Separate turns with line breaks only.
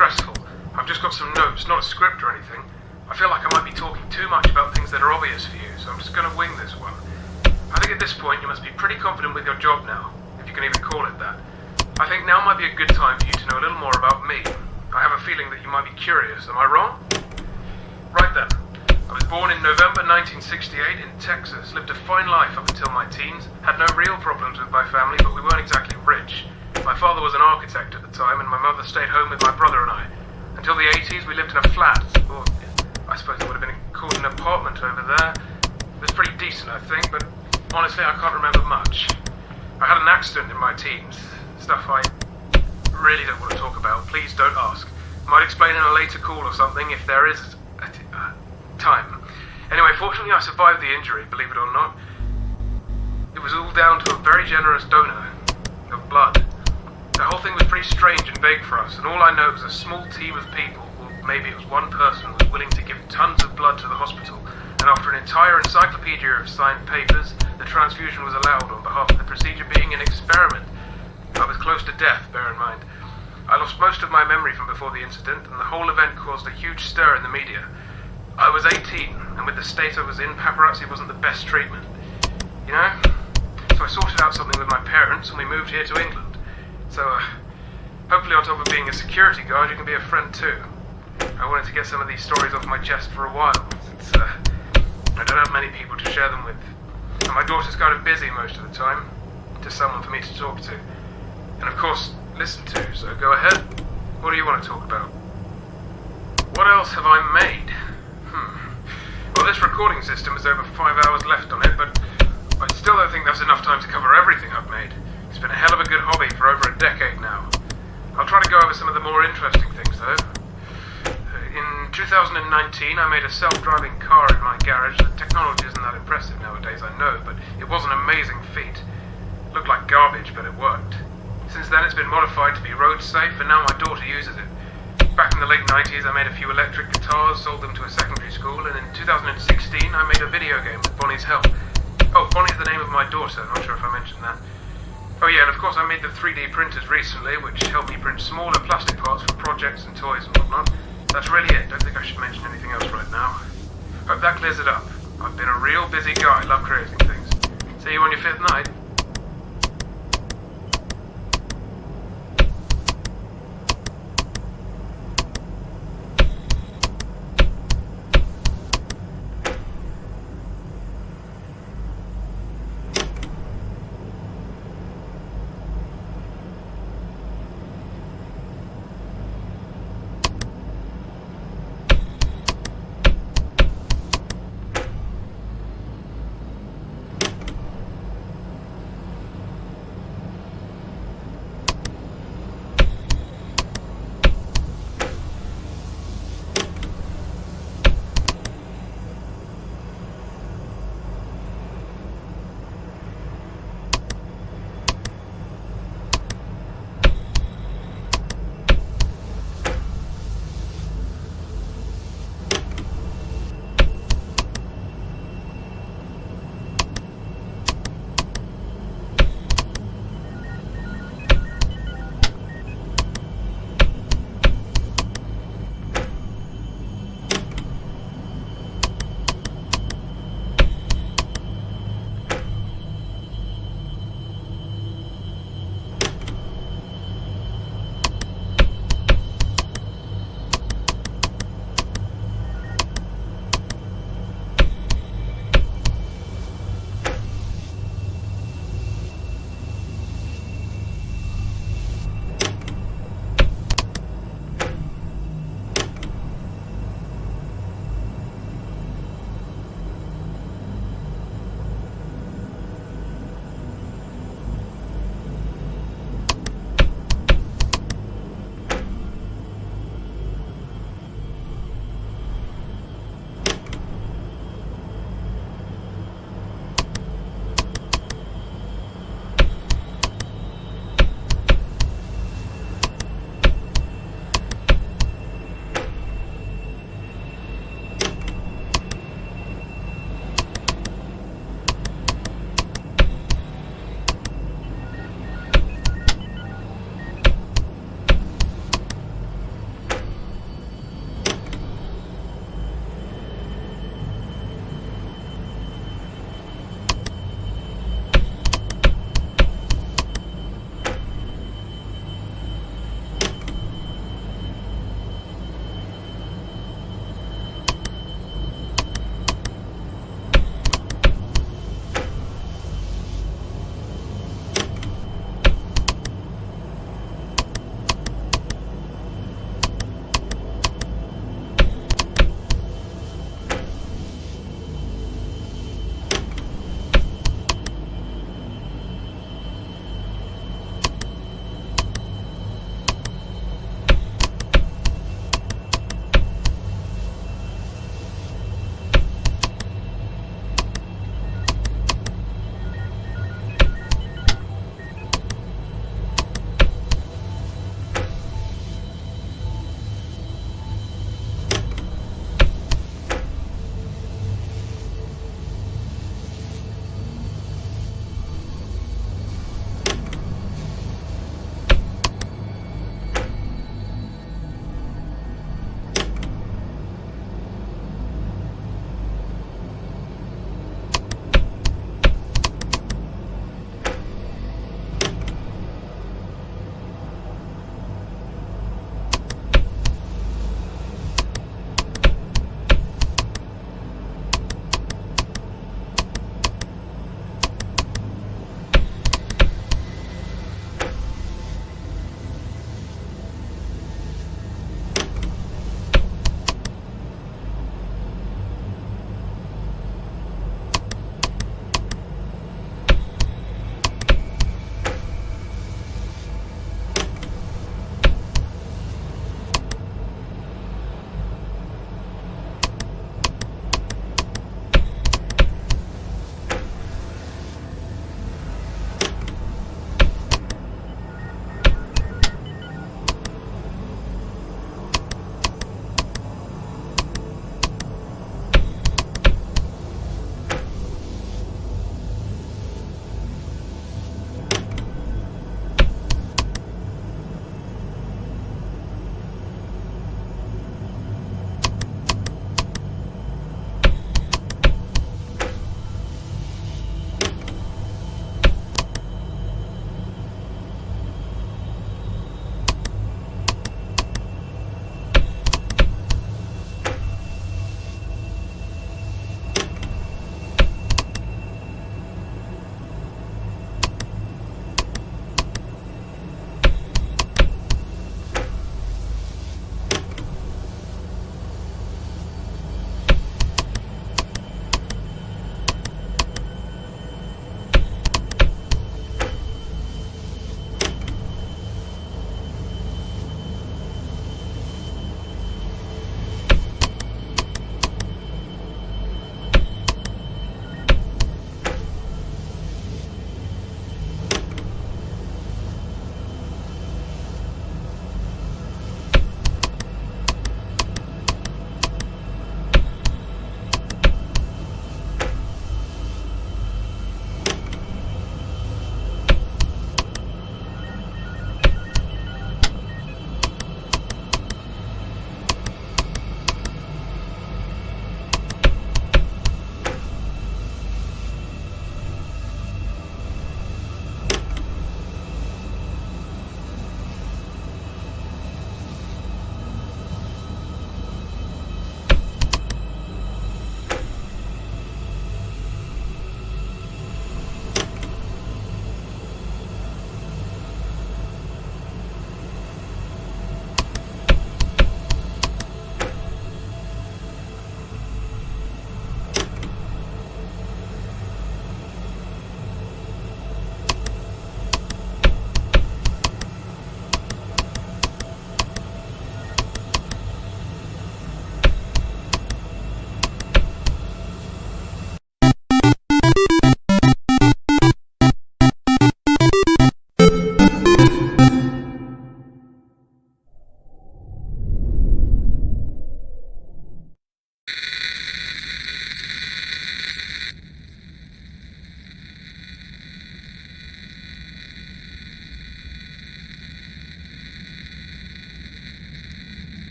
stressful. I've just got some notes, not a script or anything. I feel like I might be talking too much about things that are obvious for you, so I'm just gonna wing this one. I think at this point you must be pretty confident with your job now, if you can even call it that. I think now might be a good time for you to know a little more about me. I have a feeling that you might be curious, am I wrong? Right then. I was born in November 1968 in Texas, lived a fine life up until my teens, had no real problems with my family, but we weren't exactly rich. My father was an architect at the time, and my mother stayed home with my brother and I. Until the 80s, we lived in a flat, or I suppose it would have been called an apartment over there. It was pretty decent, I think, but honestly, I can't remember much. I had an accident in my teens, stuff I really don't want to talk about. Please don't ask. Might explain in a later call or something if there is time. Anyway, fortunately I survived the injury, believe it or not. It was all down to a very generous donor of blood. The whole thing was pretty strange and vague for us, and all I know was a small team of people, or maybe it was one person, was willing to give tons of blood to the hospital, and after an entire encyclopedia of signed papers, the transfusion was allowed on behalf of the procedure being an experiment. I was close to death, bear in mind. I lost most of my memory from before the incident, and the whole event caused a huge stir in the media. I was 18, and with the state I was in, paparazzi wasn't the best treatment. You know? So I sorted out something with my parents, and we moved here to England. So, hopefully on top of being a security guard, you can be a friend too. I wanted to get some of these stories off my chest for a while, since I don't have many people to share them with. And my daughter's kind of busy most of the time. Just someone for me to talk to. And of course, listen to, so go ahead. What do you want to talk about? What else have I made? Well, this recording system has over 5 hours left on it, but I still don't think that's enough time to cover everything I've made. It's been a hell of a good hobby for over a decade now. I'll try to go over some of the more interesting things, though. In 2019, I made a self-driving car in my garage. The technology isn't that impressive nowadays, I know, but it was an amazing feat. It looked like garbage, but it worked. Since then, it's been modified to be road safe, and now my daughter uses it. Back in the late 90s, I made a few electric guitars, sold them to a secondary school, and in 2016, I made a video game with Bonnie's help. Oh, Bonnie's the name of my daughter, not sure if I mentioned that. Oh yeah, and of course I made the 3D printers recently, which helped me print smaller plastic parts for projects and toys and whatnot. That's really it, don't think I should mention anything else right now. Hope that clears it up. I've been a real busy guy, love creating things. See you on your 5th night.